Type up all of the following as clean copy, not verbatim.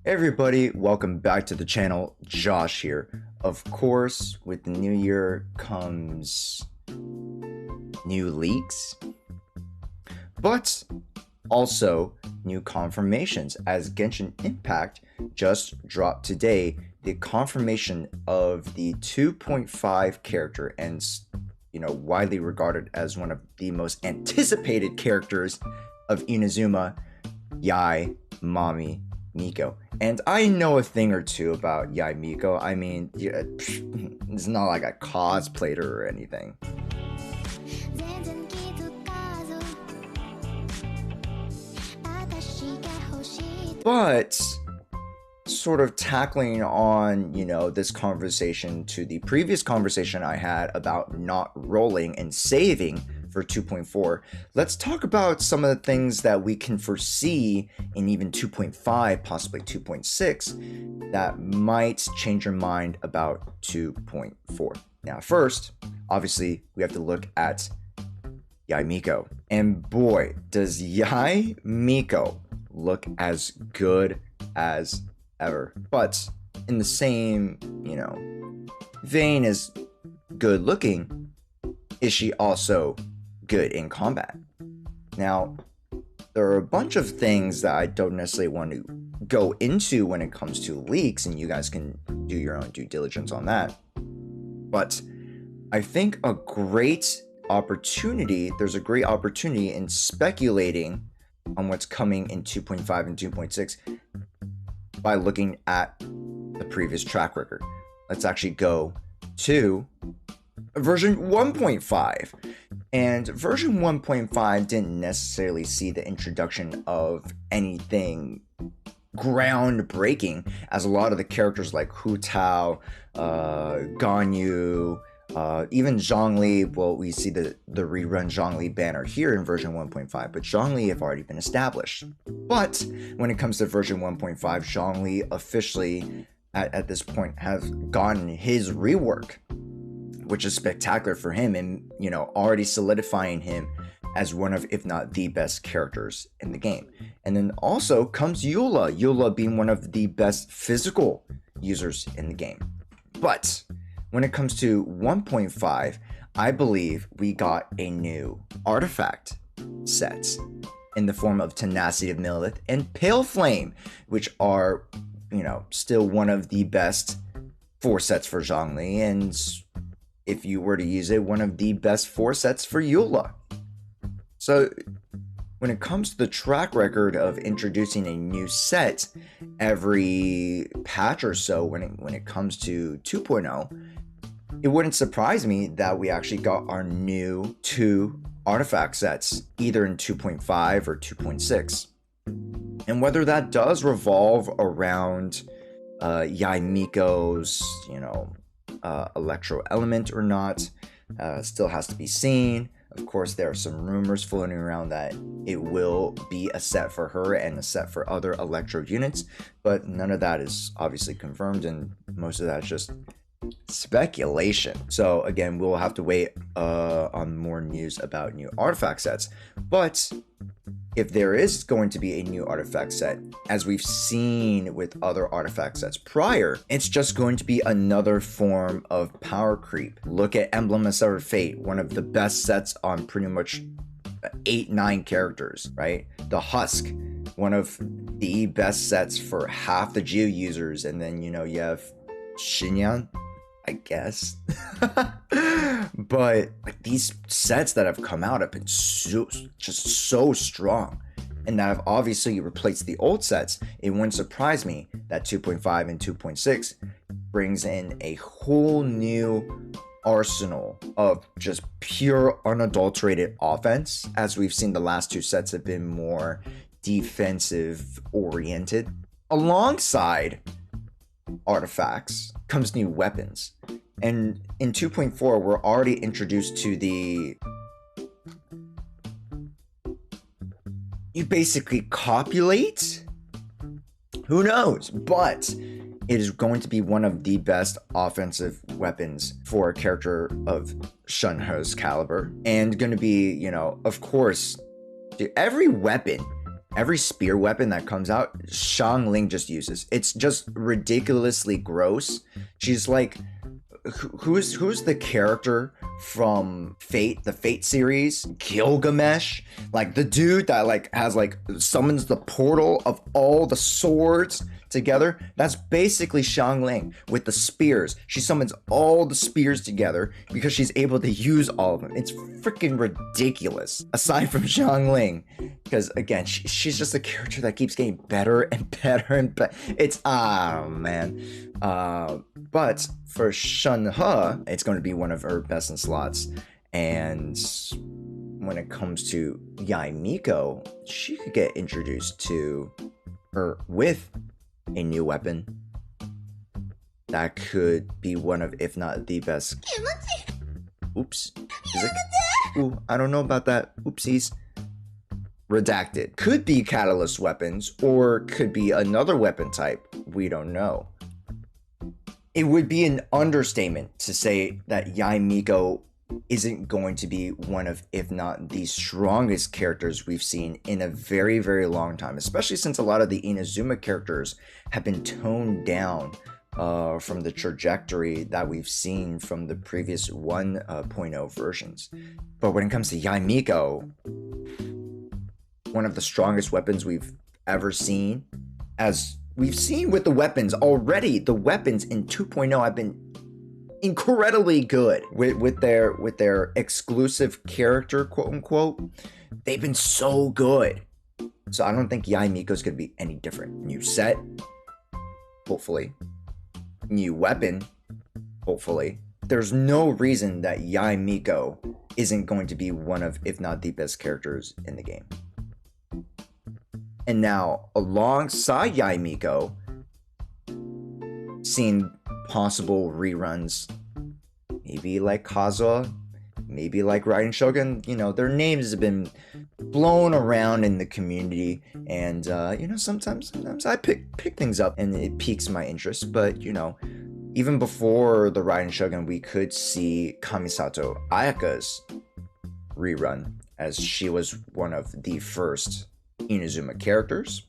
Hey everybody, welcome back to the channel. Josh here. Of course, with the new year comes new leaks, but also new confirmations, as Genshin Impact just dropped today the confirmation of the 2.5 character, and widely regarded as one of the most anticipated characters of Inazuma Yae Mommy Miko. And I know a thing or two about Yae Miko. I mean, yeah, it's not like I cosplayed her or anything. But sort of tackling on, this conversation to the previous conversation I had about not rolling and saving for 2.4, let's talk about some of the things that we can foresee in even 2.5, possibly 2.6, that might change your mind about 2.4. Now, first, obviously, we have to look at Yae Miko. And boy, does Yae Miko look as good as ever. But in the same, vein as good looking, is she also good in combat? Now, there are a bunch of things that I don't necessarily want to go into when it comes to leaks, and you guys can do your own due diligence on that. But I think there's a great opportunity in speculating on what's coming in 2.5 and 2.6 by looking at the previous track record. Let's actually go to version 1.5. And version 1.5 didn't necessarily see the introduction of anything groundbreaking, as a lot of the characters like Hu Tao, Ganyu, even Zhongli, well, we see the rerun Zhongli banner here in version 1.5, but Zhongli have already been established. But when it comes to version 1.5, Zhongli officially, at this point, has gotten his rework, which is spectacular for him, and, already solidifying him as one of, if not the best characters in the game. And then also comes Eula being one of the best physical users in the game. But when it comes to 1.5, I believe we got a new artifact set in the form of Tenacity of Millith and Pale Flame, which are, still one of the best 4 sets for Zhongli, and if you were to use it, one of the best 4 sets for Eula. So when it comes to the track record of introducing a new set every patch or so, when it comes to 2.0, it wouldn't surprise me that we actually got our new 2 artifact sets, either in 2.5 or 2.6. And whether that does revolve around Yae Miko's, electro element or not, still has to be seen. Of course, there are some rumors floating around that it will be a set for her and a set for other electro units, but none of that is obviously confirmed, and most of that is just speculation. So again, we'll have to wait on more news about new artifact sets. But if there is going to be a new artifact set, as we've seen with other artifact sets prior, it's just going to be another form of power creep. Look at Emblem of Severed Fate, one of the best sets on pretty much 8-9 characters, right? The Husk, one of the best sets for half the Geo users, and then you have Xinyan, I guess. But like, these sets that have come out have been just so strong, and that have obviously replaced the old sets. It wouldn't surprise me that 2.5 and 2.6 brings in a whole new arsenal of just pure unadulterated offense, as we've seen the last 2 sets have been more defensive oriented. Alongside artifacts comes new weapons, and in 2.4 we're already introduced to you basically copulate, who knows, but it is going to be one of the best offensive weapons for a character of Shunho's caliber, and going to be, of course, every weapon Every spear weapon that comes out, Xiangling just uses. It's just ridiculously gross. She's like, who's the character from Fate, the Fate series? Gilgamesh? Like the dude that like has like summons the portal of all the swords together. That's basically Xiangling with the spears. She summons all the spears together because she's able to use all of them. It's freaking ridiculous. Aside from Xiangling, because again, she's just a character that keeps getting better and better and better. It's man. But for Shenhe, it's going to be one of her best in slots. And when it comes to Yae Miko, she could get introduced to her with a new weapon that could be one of, if not the best. Oops. Ooh, I don't know about that. Oopsies. Redacted. Could be catalyst weapons, or could be another weapon type. We don't know. It would be an understatement to say that Yae Miko isn't going to be one of, if not the strongest characters we've seen in a very, very long time, especially since a lot of the Inazuma characters have been toned down from the trajectory that we've seen from the previous 1.0 versions. But when it comes to Yae Miko, one of the strongest weapons we've ever seen, as we've seen with the weapons already. The weapons in 2.0 have been incredibly good with their exclusive character, quote unquote. They've been so good. So I don't think Yae Miko's gonna be any different. New set, hopefully. New weapon, hopefully. There's no reason that Yae Miko isn't going to be one of, if not the best characters in the game. And now, alongside Yae Miko, seeing possible reruns, maybe like Kazuha, maybe like Raiden Shogun, you know, their names have been blown around in the community, and you know, sometimes I pick things up and it piques my interest. But you know, even before the Raiden Shogun, we could see Kamisato Ayaka's rerun, as she was one of the first Inazuma characters,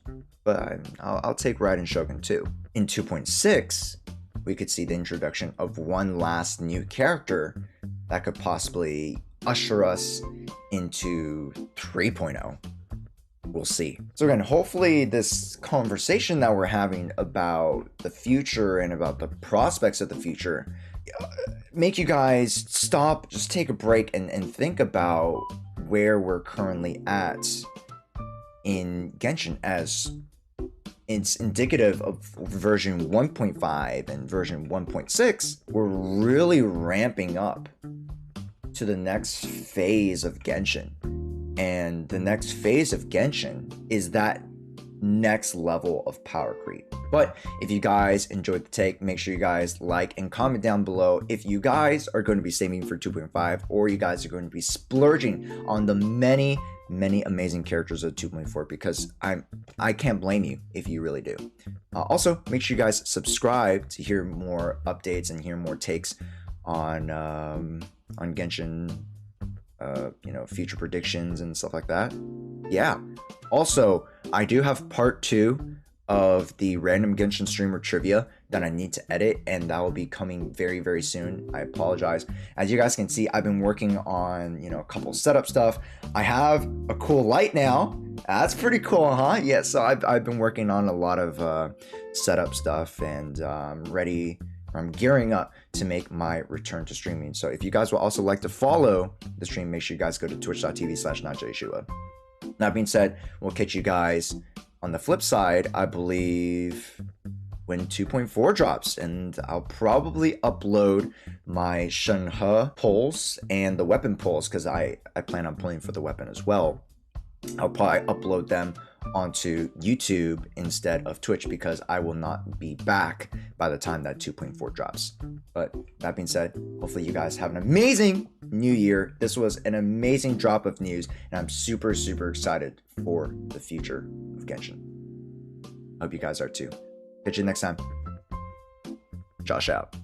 but I'll take Raiden Shogun too. In 2.6, we could see the introduction of one last new character that could possibly usher us into 3.0. We'll see. So again, hopefully this conversation that we're having about the future and about the prospects of the future make you guys stop, just take a break and think about where we're currently at in Genshin, as it's indicative of version 1.5 and version 1.6. We're really ramping up to the next phase of Genshin. And the next phase of Genshin is that next level of power creep. But if you guys enjoyed the take, make sure you guys like and comment down below if you guys are going to be saving for 2.5, or you guys are going to be splurging on the many amazing characters of 2.4, because I can't blame you if you really do. Also, make sure you guys subscribe to hear more updates and hear more takes on Genshin, you know, future predictions and stuff like that. Yeah. Also, I do have part 2 of the random Genshin streamer trivia that I need to edit, and that will be coming very soon. I apologize. As you guys can see, I've been working on, you know, a couple setup stuff. I have a cool light now. That's pretty cool, huh? Yeah, so I've been working on a lot of setup stuff, and I'm gearing up to make my return to streaming. So if you guys would also like to follow the stream, make sure you guys go to twitch.tv/NotJayshua. That being said, we'll catch you guys on the flip side, I believe, when 2.4 drops, and I'll probably upload my Shenhe pulls and the weapon pulls, because I plan on pulling for the weapon as well. I'll probably upload them onto YouTube instead of Twitch, because I will not be back by the time that 2.4 drops. But that being said, hopefully you guys have an amazing new year. This was an amazing drop of news, and I'm super excited for the future of Genshin. Hope you guys are too. Catch you next time. Josh out.